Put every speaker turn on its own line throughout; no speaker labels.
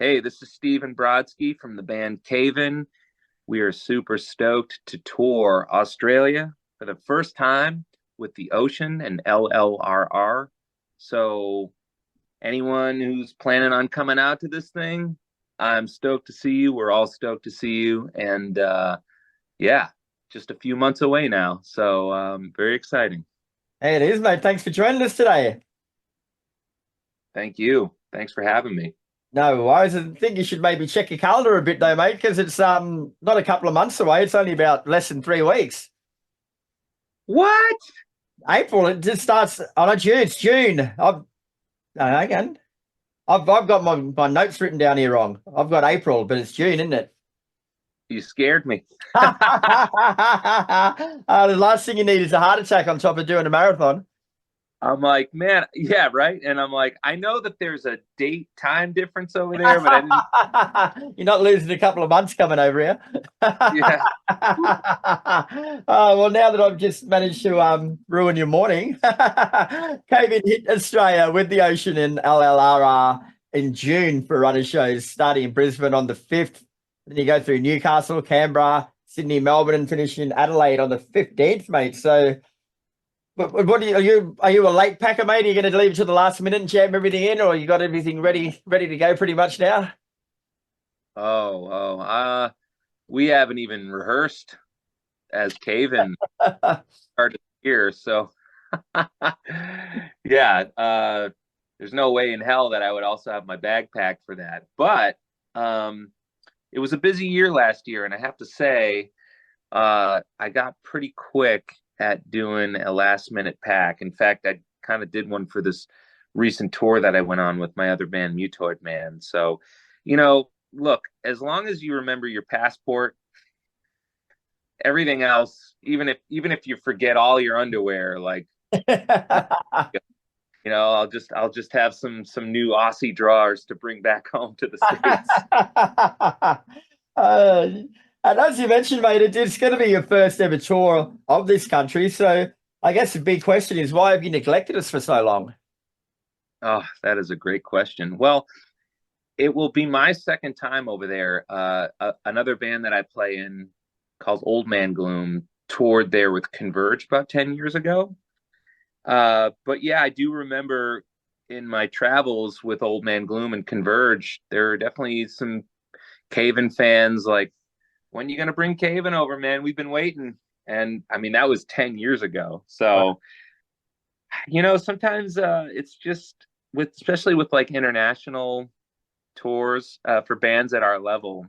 Hey, this is Steven Brodsky from the band Caven. We are super stoked to tour Australia for the first time with the Ocean and LLRR. So, anyone who's planning on coming out to this thing, I'm stoked to see you. We're all stoked to see you. And yeah, just a few months away now. So, very exciting.
Hey, it is, mate. Thanks for joining us today.
Thank you. Thanks for having me.
No worries. I think you should maybe check your calendar a bit though, mate, because it's not a couple of months away. It's only about less than 3 weeks.
What?
April, it just starts. Oh no, June. It's June. Again. I've got my notes written down here wrong. I've got April, but it's June, isn't it?
You scared me.
The last thing you need is a heart attack on top of doing a marathon.
I'm like, man, yeah, right. And I'm like, I know that there's a date time difference over there, but I didn't.
You're not losing a couple of months coming over here.
Yeah.
Well, now that I've just managed to ruin your morning, came in hit Australia with the Ocean and LLRR in June for runner shows, starting in Brisbane on the 5th. Then you go through Newcastle, Canberra, Sydney, Melbourne, and finish in Adelaide on the 15th, mate. So but what are you a late packer, mate? Are you going to leave it to the last minute and jam everything in, or you got everything ready to go pretty much now?
We haven't even rehearsed as Caven started here, so yeah, there's no way in hell that I would also have my bag packed for that. But it was a busy year last year, and I have to say, I got pretty quick at doing a last minute pack. In fact, I kind of did one for this recent tour that I went on with my other band, Mutoid Man. So, look, as long as you remember your passport, everything else, even if you forget all your underwear, like I'll just have some new Aussie drawers to bring back home to the States.
Uh, and as you mentioned, mate, it's going to be your first ever tour of this country. So I guess the big question is, why have you neglected us for so long?
Oh, that is a great question. Well, it will be my second time over there. Another band that I play in called Old Man Gloom toured there with Converge about 10 years ago. But yeah, I do remember in my travels with Old Man Gloom and Converge, there are definitely some Caven fans like, when you gonna bring Caven over, man? We've been waiting. And I mean, that was 10 years ago. So, sometimes it's just especially with like international tours for bands at our level,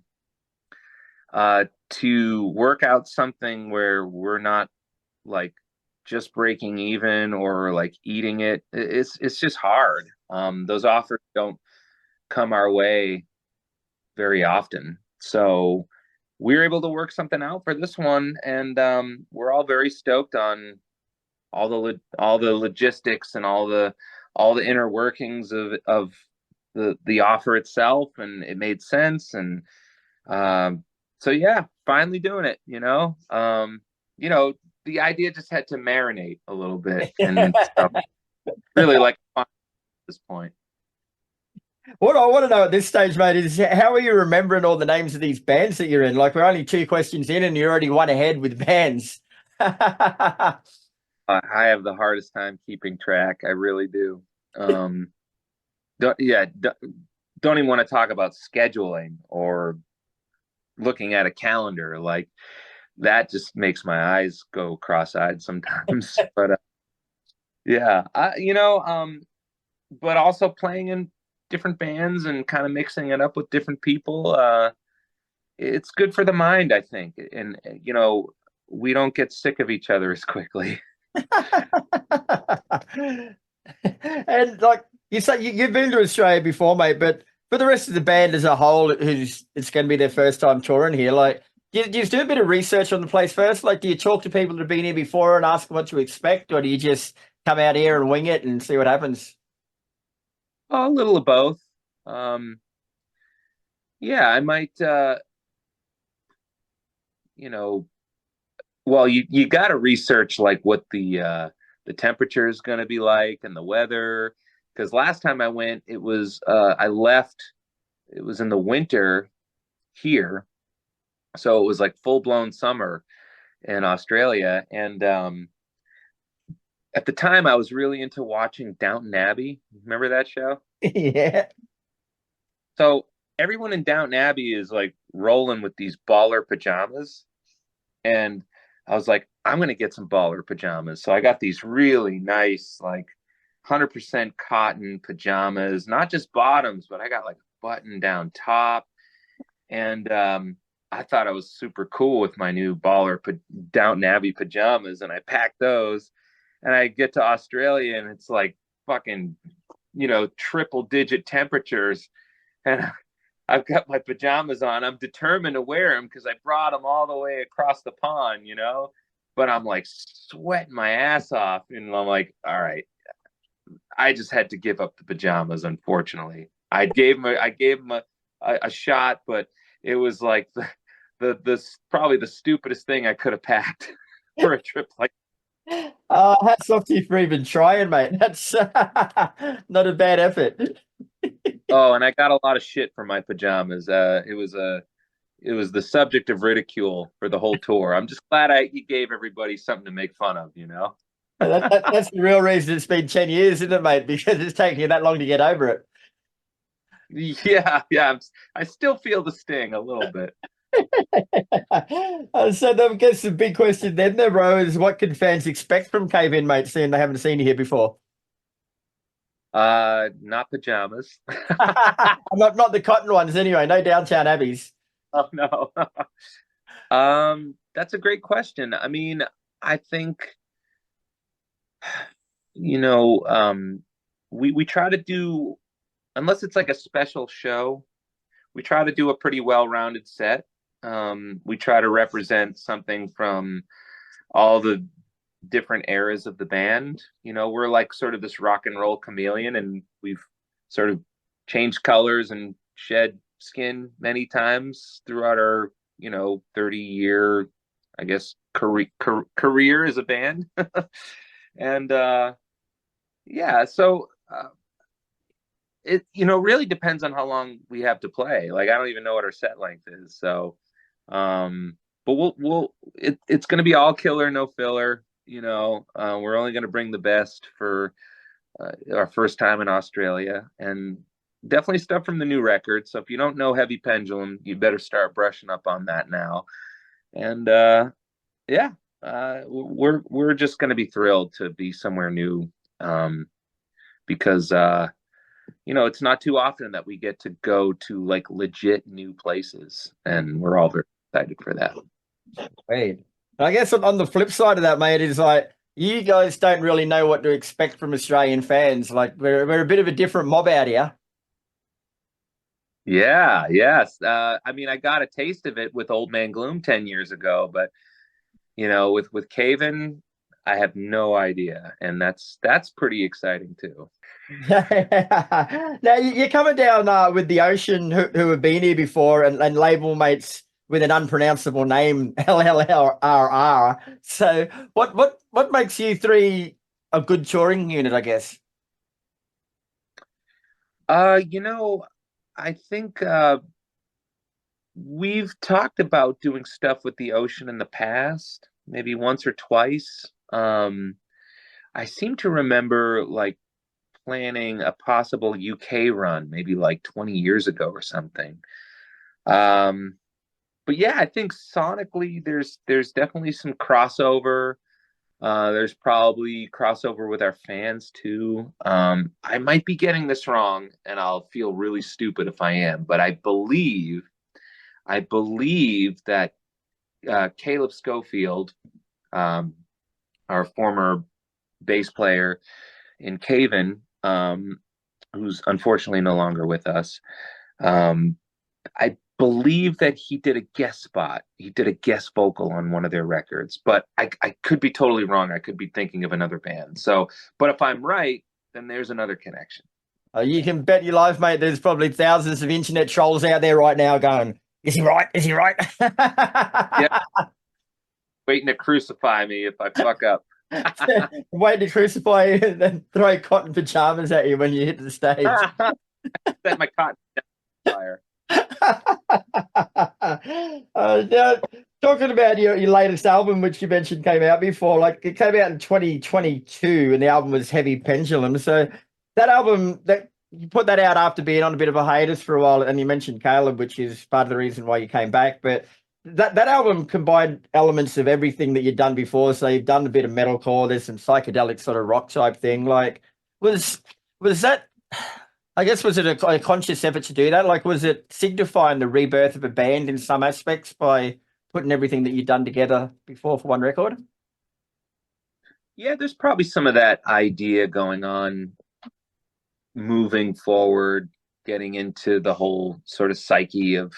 to work out something where we're not like just breaking even or like eating it. It's just hard. Those offers don't come our way very often. So we were able to work something out for this one, and we're all very stoked on all the logistics and all the inner workings of the offer itself, and it made sense. And so yeah, finally doing it. You know, the idea just had to marinate a little bit, and so really like at this point.
What I want to know at this stage, mate, is how are you remembering all the names of these bands that you're in? Like, we're only two questions in and you're already one ahead with bands.
I have the hardest time keeping track. I really do. Um, don't even want to talk about scheduling or looking at a calendar. Like that just makes my eyes go cross-eyed sometimes. But yeah, but also playing in different bands and kind of mixing it up with different people. It's good for the mind, I think. And we don't get sick of each other as quickly.
And like you say, you've been to Australia before, mate, but for the rest of the band as a whole, who's it's going to be their first time touring here, like, do you do a bit of research on the place first? Like, do you talk to people that have been here before and ask them what to expect, or do you just come out here and wing it and see what happens?
A little of both. Um, yeah, I might, you know, well, you got to research like what the temperature is going to be like and the weather. Because last time I went, I left. it was in the winter here, so it was like full blown summer in Australia. And at the time, I was really into watching Downton Abbey. Remember that show?
Yeah.
So everyone in Downton Abbey is like rolling with these baller pajamas, and I was like, I'm gonna get some baller pajamas. So I got these really nice, like 100% cotton pajamas, not just bottoms, but I got like a button down top. And I thought I was super cool with my new Downton Abbey pajamas, and I packed those. And I get to Australia, and it's like fucking, triple digit temperatures, and I've got my pajamas on. I'm determined to wear them because I brought them all the way across the pond. But I'm like sweating my ass off, and I'm like, all right, I just had to give up the pajamas. Unfortunately, I gave them a shot, but it was like the probably the stupidest thing I could have packed for a trip like.
Hats off to you for even trying, mate. That's not a bad effort.
Oh, and I got a lot of shit for my pajamas. It was the subject of ridicule for the whole tour. I'm just glad I gave everybody something to make fun of.
That's the real reason it's been 10 years, isn't it, mate? Because it's taken you that long to get over it.
Yeah, yeah. I still feel the sting a little bit.
So I guess the big question then, there, bro, is what can fans expect from Cave In, mate, seeing they haven't seen you here before?
Not pajamas.
Not the cotton ones, anyway. No downtown abbeys.
Oh no. That's a great question. I mean, I think you know, we try to do, unless it's like a special show, we try to do a pretty well-rounded set. We try to represent something from all the different eras of the band. We're like sort of this rock and roll chameleon, and we've sort of changed colors and shed skin many times throughout our 30-year, I guess, career as a band. And yeah, so it really depends on how long we have to play. Like, I don't even know what our set length is. So but it's going to be all killer, no filler. We're only going to bring the best for our first time in Australia, and definitely stuff from the new record. So if you don't know Heavy Pendulum, you better start brushing up on that now. And yeah, we're just going to be thrilled to be somewhere new, because it's not too often that we get to go to like legit new places, and we're all very excited for that.
Wait. I guess on the flip side of that, mate, is like you guys don't really know what to expect from Australian fans. Like we're a bit of a different mob out here.
Yeah, yes. I mean, I got a taste of it with Old Man Gloom 10 years ago, but with Caven, I have no idea, and that's pretty exciting too.
Now you're coming down with the Ocean, who have been here before, and label mates with an unpronounceable name, LLRR. So what makes you three a good touring unit, I guess?
I think we've talked about doing stuff with the Ocean in the past, maybe once or twice. I seem to remember like planning a possible UK run maybe like 20 years ago or something. But yeah, I think sonically there's definitely some crossover. There's probably crossover with our fans too. I might be getting this wrong, and I'll feel really stupid if I am, but I believe that Caleb Schofield, our former bass player in Caven, who's unfortunately no longer with us, I believe that he did a guest spot. He did a guest vocal on one of their records, but I could be totally wrong. I could be thinking of another band. So, but if I'm right, then there's another connection.
You can bet your life, mate. There's probably thousands of internet trolls out there right now going, "Is he right? Is he right?"
Yeah, waiting to crucify me if I fuck up.
Waiting to crucify you and then throw cotton pajamas at you when you hit the stage.
Set my cotton. fire.
Now, talking about your latest album, which you mentioned came out before, like it came out in 2022, and the album was Heavy Pendulum. So that album, that you put that out after being on a bit of a hiatus for a while, and you mentioned Caleb, which is part of the reason why you came back. But that album combined elements of everything that you'd done before. So you've done a bit of metalcore, there's some psychedelic sort of rock type thing. Like, was was that? I guess was it a conscious effort to do that? Like, was it signifying the rebirth of a band in some aspects by putting everything that you'd done together before for one record?
Yeah, there's probably some of that idea going on moving forward, getting into the whole sort of psyche of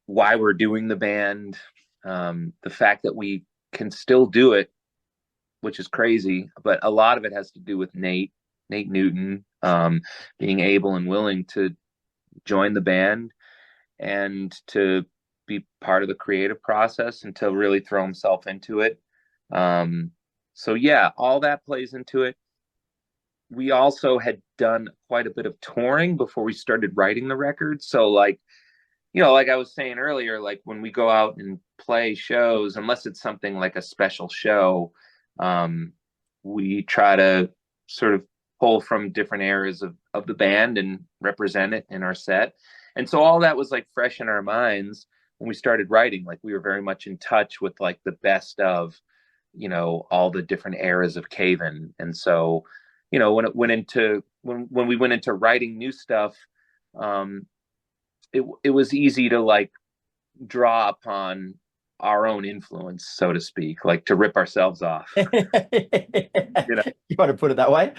why we're doing the band, the fact that we can still do it, which is crazy, but a lot of it has to do with Nate Newton, being able and willing to join the band and to be part of the creative process and to really throw himself into it. So yeah, all that plays into it. We also had done quite a bit of touring before we started writing the record. So like, like I was saying earlier, like when we go out and play shows, unless it's something like a special show, we try to sort of pull from different areas of the band and represent it in our set. And so all that was like fresh in our minds when we started writing. Like we were very much in touch with like the best of, all the different eras of Caven. And so, when we went into writing new stuff, um, it was easy to like draw upon our own influence, so to speak, like to rip ourselves off. You know?
You want to put it that way?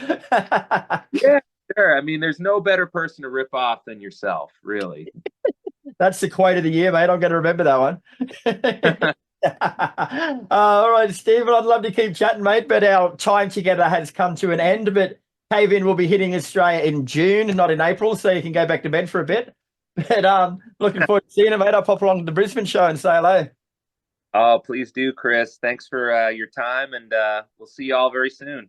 Yeah, sure. I mean, there's no better person to rip off than yourself, really.
That's the quote of the year, mate. I'm going to remember that one. All right, Stephen, I'd love to keep chatting, mate, but our time together has come to an end. But Cave-In will be hitting Australia in June, not in April, so you can go back to bed for a bit. But looking forward to seeing you, mate. I'll pop along to the Brisbane show and say hello.
Oh, please do, Kris. Thanks for your time, and we'll see you all very soon.